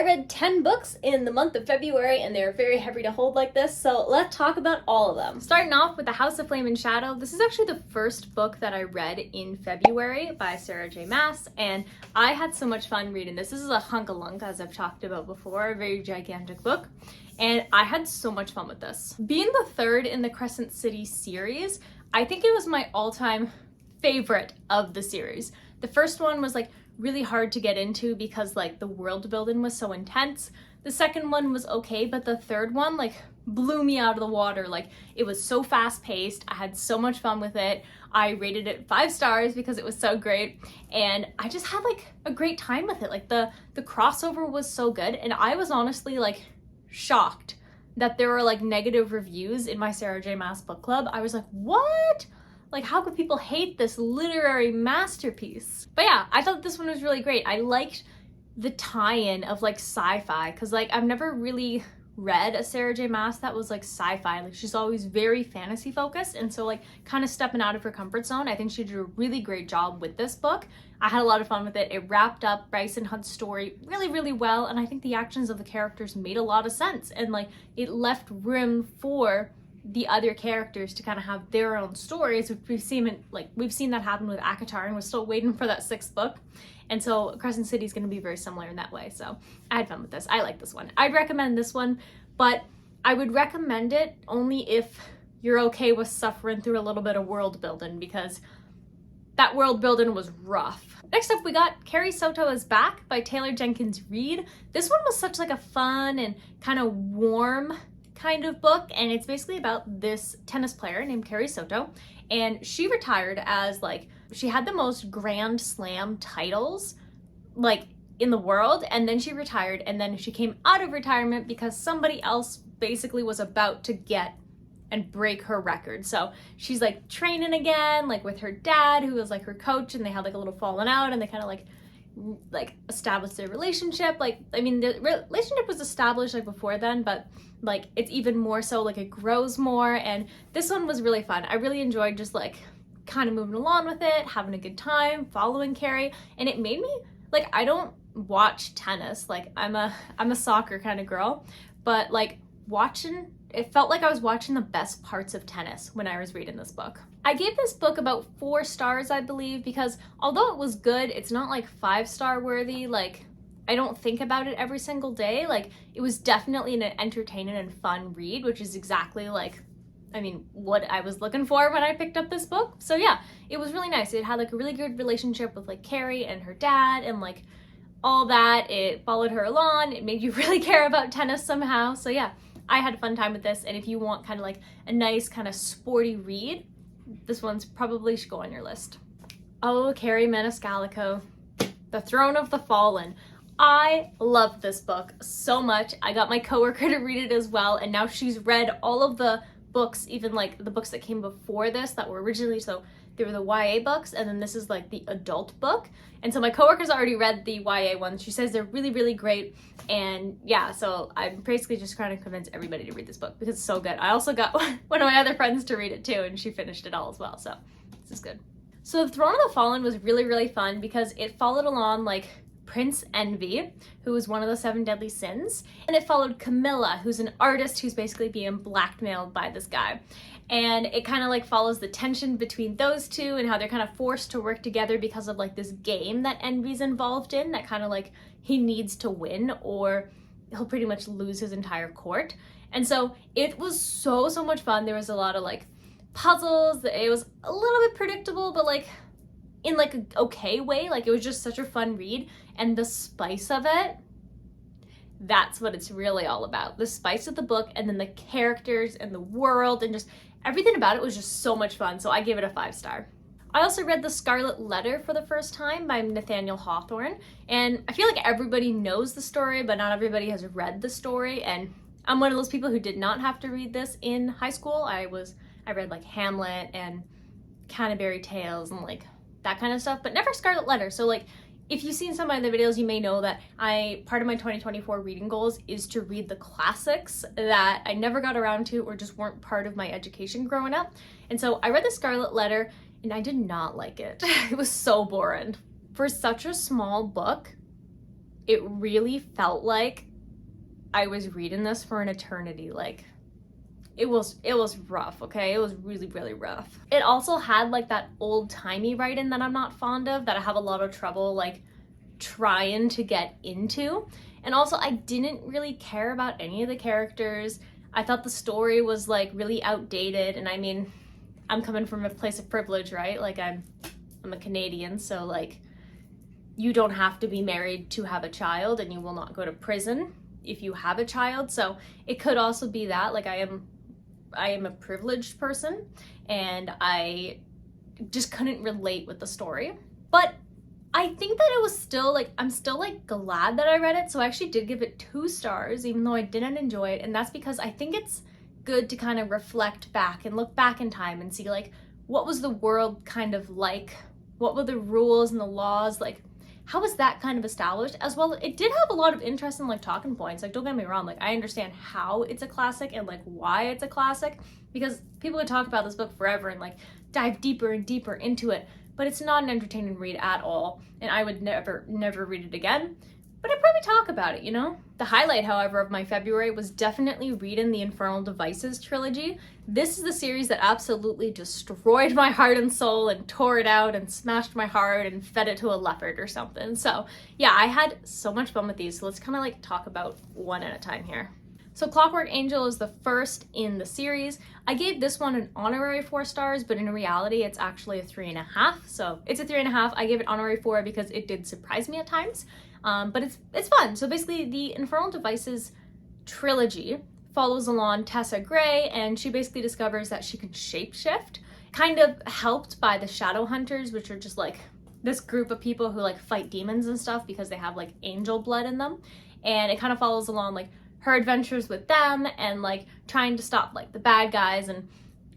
read 10 books in the month of February, and they're very heavy to hold like this, so let's talk about all of them. Starting off with The House of Flame and Shadow. This is actually the first book that I read in February by Sarah J. Maas, and I had so much fun reading this. This is a hunk-a-lunk, as I've talked about before, a very gigantic book, and I had so much fun with this. Being the third in the Crescent City series, I think it was my all-time favorite of the series. The first one was like really hard to get into because like the world building was so intense. The second one was okay, but the third one like blew me out of the water. Like it was so fast paced. I had so much fun with it. I rated it 5 stars because it was so great, and I just had like a great time with it. Like the crossover was so good, and I was honestly like shocked that there were like negative reviews in my Sarah J. Maas book club. I was like, what? Like, how could people hate this literary masterpiece? But yeah, I thought this one was really great. I liked the tie-in of like sci-fi, because like I've never really read a Sarah J. Maas that was like sci-fi. Like she's always very fantasy focused, and so like kind of stepping out of her comfort zone. I think she did a really great job with this book. I had a lot of fun with it. It wrapped up Bryson Hunt's story really, really well, and I think the actions of the characters made a lot of sense, and like it left room for the other characters to kind of have their own stories, which we've seen that happen with ACOTAR, and we're still waiting for that 6th book. And so Crescent City is going to be very similar in that way. So I had fun with this. I like this one. I'd recommend this one, but I would recommend it only if you're okay with suffering through a little bit of world building, because that world building was rough. Next up, we got Carrie Soto is Back by Taylor Jenkins Reid. This one was such like a fun and kind of warm kind of book, and it's basically about this tennis player named Carrie Soto, and she retired as like, she had the most Grand Slam titles like in the world, and then she retired, and then she came out of retirement because somebody else basically was about to get and break her record. So she's like training again, like with her dad, who was like her coach, and they had like a little falling out, and they kind of like established their relationship. Like, I mean, the relationship was established like before then, but like it's even more so, like it grows more. And this one was really fun. I really enjoyed just like kind of moving along with it, having a good time, following Carrie, and it made me like, I don't watch tennis, like I'm a soccer kind of girl, but like watching, it felt like I was watching the best parts of tennis when I was reading this book. I gave this book about 4 stars, I believe, because although it was good, it's not like 5-star worthy. Like, I don't think about it every single day. Like, it was definitely an entertaining and fun read, which is exactly like, I mean, what I was looking for when I picked up this book. So yeah, it was really nice. It had like a really good relationship with like Carrie and her dad, and like all that. It followed her along. It made you really care about tennis somehow. So yeah, I had a fun time with this, and if you want kind of like a nice kind of sporty read, this one's probably should go on your list. Oh, Kerri Maniscalco, The Throne of the Fallen. I love this book so much. I got my coworker to read it as well, and now she's read all of the books, even like the books that came before this that were originally, so they were the YA books, and then this is like the adult book. And so my coworker's already read the YA ones. She says they're really, really great. And yeah, so I'm basically just trying to convince everybody to read this book because it's so good. I also got one of my other friends to read it too, and she finished it all as well. So this is good. So The Throne of the Fallen was really, really fun because it followed along like Prince Envy, who was one of the 7 deadly sins, and it followed Camilla, who's an artist who's basically being blackmailed by this guy. And it kind of like follows the tension between those two and how they're kind of forced to work together because of like this game that Envy's involved in, that kind of like he needs to win or he'll pretty much lose his entire court. And so it was so much fun. There was a lot of like puzzles. It was a little bit predictable, but like in like an okay way. Like it was just such a fun read, and the spice of it, that's what it's really all about. The spice of the book, and then the characters and the world, and just everything about it was just so much fun. So I gave it a 5-star. I also read The Scarlet Letter for the first time by Nathaniel Hawthorne, and I feel like everybody knows the story, but not everybody has read the story, and I'm one of those people who did not have to read this in high school. I read like Hamlet and Canterbury Tales and like that kind of stuff, but never Scarlet Letter. So like, if you've seen some of the videos, you may know that part of my 2024 reading goals is to read the classics that I never got around to or just weren't part of my education growing up. And so I read The Scarlet Letter, and I did not like it. It was so boring. For such a small book, it really felt like I was reading this for an eternity. Like, it was rough, okay? It was really, really rough. It also had like that old-timey writing that I'm not fond of, that I have a lot of trouble like trying to get into. And also, I didn't really care about any of the characters. I thought the story was like really outdated, and I mean, I'm coming from a place of privilege, right? Like, I'm a Canadian, so like, you don't have to be married to have a child, and you will not go to prison if you have a child. So it could also be that, like, I am a privileged person, and I just couldn't relate with the story. But I think that it was still like, I'm still like glad that I read it. So I actually did give it 2 stars, even though I didn't enjoy it. And that's because I think it's good to kind of reflect back and look back in time and see like, what was the world kind of like? What were the rules and the laws? Like, how was that kind of established? As well, it did have a lot of interesting like talking points. Like, don't get me wrong, like, I understand how it's a classic and like why it's a classic, because people could talk about this book forever and like dive deeper and deeper into it, but it's not an entertaining read at all, and I would never read it again. But I'd probably talk about it, you know? The highlight, however, of my February was definitely reading the Infernal Devices trilogy. This is the series that absolutely destroyed my heart and soul and tore it out and smashed my heart and fed it to a leopard or something. So yeah, I had so much fun with these. So let's kind of like talk about one at a time here. So Clockwork Angel is the first in the series. I gave this one an honorary 4 stars, but in reality, it's actually a 3.5. So it's a 3.5. I gave it honorary 4 because it did surprise me at times. But it's fun. So basically, the Infernal Devices trilogy follows along Tessa Gray, and she basically discovers that she can shapeshift, kind of helped by the Shadow Hunters, which are just like this group of people who like fight demons and stuff because they have like angel blood in them. And it kind of follows along like her adventures with them and like trying to stop like the bad guys and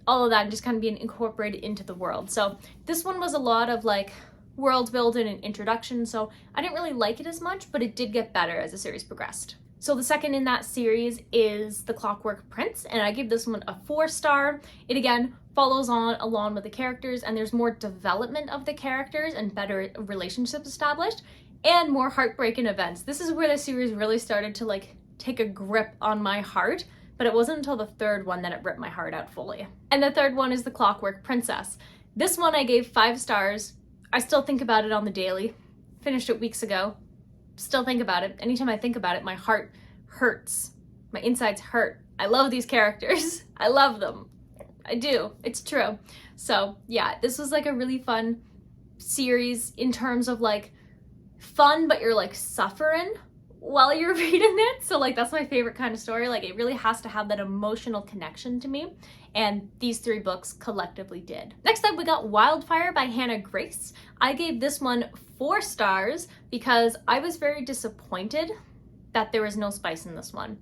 all of that, and just kind of being incorporated into the world. So this one was a lot of like world building and introduction, so I didn't really like it as much, but it did get better as the series progressed. So the second in that series is The Clockwork Prince, and I give this one a 4 star. It again follows on along with the characters, and there's more development of the characters and better relationships established and more heartbreaking events. This is where the series really started to like take a grip on my heart, but it wasn't until the 3rd one that it ripped my heart out fully. And the 3rd one is The Clockwork Princess. This one I gave 5 stars. I still think about it on the daily. Finished it weeks ago. Still think about it. Anytime I think about it, my heart hurts. My insides hurt. I love these characters. I love them. I do. It's true. So yeah, this was like a really fun series in terms of like fun, but you're like suffering while you're reading it. So like, that's my favorite kind of story. Like, it really has to have that emotional connection to me. And these 3 books collectively did. Next up, we got Wildfire by Hannah Grace. I gave this one 4 stars because I was very disappointed that there was no spice in this one.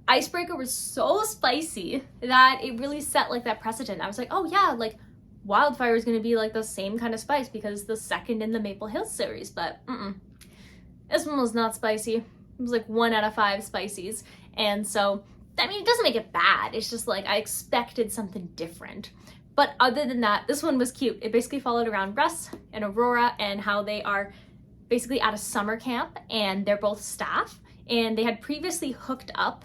Icebreaker was so spicy that it really set like that precedent. I was like, oh yeah, like Wildfire is gonna be like the same kind of spice because it's the second in the Maple Hills series, but this one was not spicy. It was like 1 out of 5 spices. And so, I mean, it doesn't make it bad. It's just like I expected something different. But other than that, this one was cute. It basically followed around Russ and Aurora and how they are basically at a summer camp, and they're both staff, and they had previously hooked up,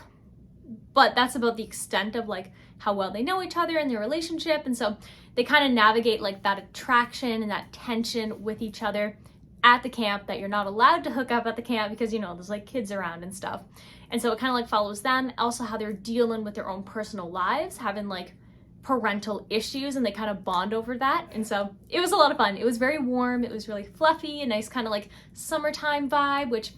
but that's about the extent of like how well they know each other and their relationship. And so they kind of navigate like that attraction and that tension with each other at the camp, that you're not allowed to hook up at the camp because, you know, there's like kids around and stuff. And so it kind of like follows them, also how they're dealing with their own personal lives, having like parental issues, and they kind of bond over that. And so it was a lot of fun. It was very warm. It was really fluffy, a nice kind of like summertime vibe, which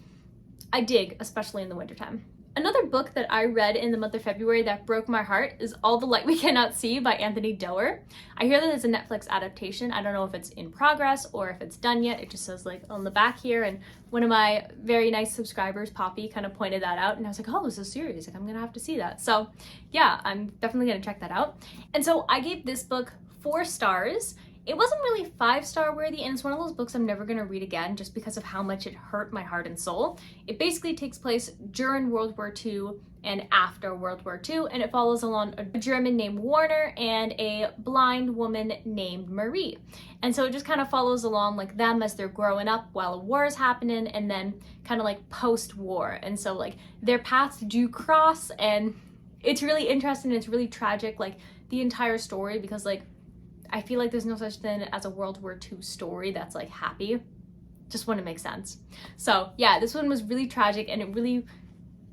I dig, especially in the wintertime. Another book that I read in the month of February that broke my heart is All the Light We Cannot See by Anthony Doerr. I hear that it's a Netflix adaptation. I don't know if it's in progress or if it's done yet. It just says like on the back here, and one of my very nice subscribers, Poppy, kind of pointed that out, and I was like, oh, this is serious. Like, I'm gonna have to see that. So yeah, I'm definitely gonna check that out. And so I gave this book 4 stars. It wasn't really 5-star worthy, and it's one of those books I'm never gonna read again just because of how much it hurt my heart and soul. It basically takes place during World War II and after World War II, and it follows along a German named Warner and a blind woman named Marie. And so it just kind of follows along like them as they're growing up while a war is happening, and then kind of like post-war. And so like their paths do cross, and it's really interesting. It's really tragic, like the entire story, because like I feel like there's no such thing as a World War II story that's like happy. Just wouldn't make sense. So yeah, this one was really tragic, and it really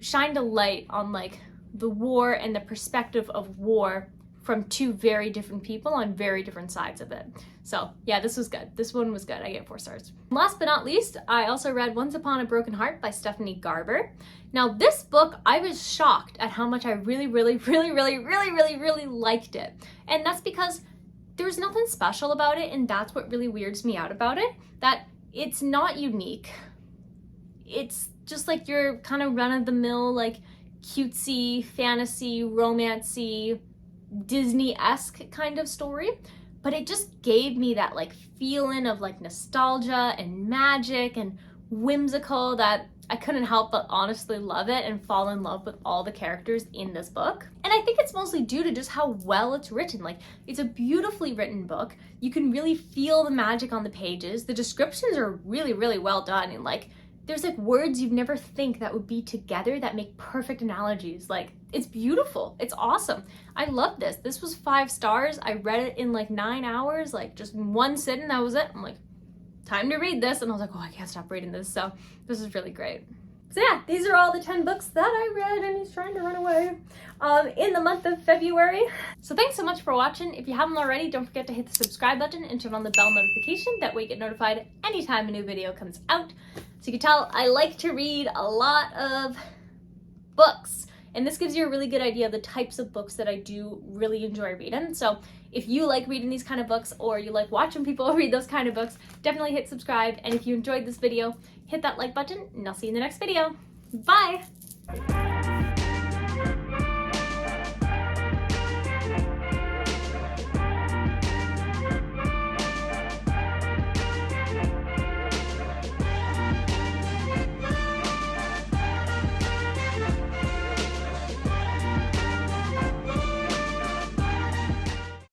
shined a light on like the war and the perspective of war from two very different people on very different sides of it. So yeah, this was good. This one was good. I get 4 stars. Last but not least, I also read Once Upon a Broken Heart by Stephanie Garber. Now this book, I was shocked at how much I really liked it. And that's because there's nothing special about it, and that's what really weirds me out about it, that it's not unique. It's just like your kind of run-of-the-mill, like cutesy, fantasy, romancy, Disney-esque kind of story, but it just gave me that like feeling of like nostalgia and magic and whimsical that I couldn't help but honestly love it and fall in love with all the characters in this book. And I think it's mostly due to just how well it's written. Like, it's a beautifully written book. You can really feel the magic on the pages. The descriptions are really well done, and like there's like words you'd never think that would be together that make perfect analogies. Like, it's beautiful. It's awesome. I love this. This was 5 stars. I read it in like 9 hours, like just in one sitting. That was it. I'm like, time to read this. And I was like, oh, I can't stop reading this. So this is really great. So yeah, these are all the 10 books that I read, and he's trying to run away in the month of February. So thanks so much for watching. If you haven't already, don't forget to hit the subscribe button and turn on the bell notification. That way you get notified anytime a new video comes out. So you can tell I like to read a lot of books, and this gives you a really good idea of the types of books that I do really enjoy reading. So if you like reading these kind of books, or you like watching people read those kind of books, definitely hit subscribe. And if you enjoyed this video, hit that like button, and I'll see you in the next video. Bye!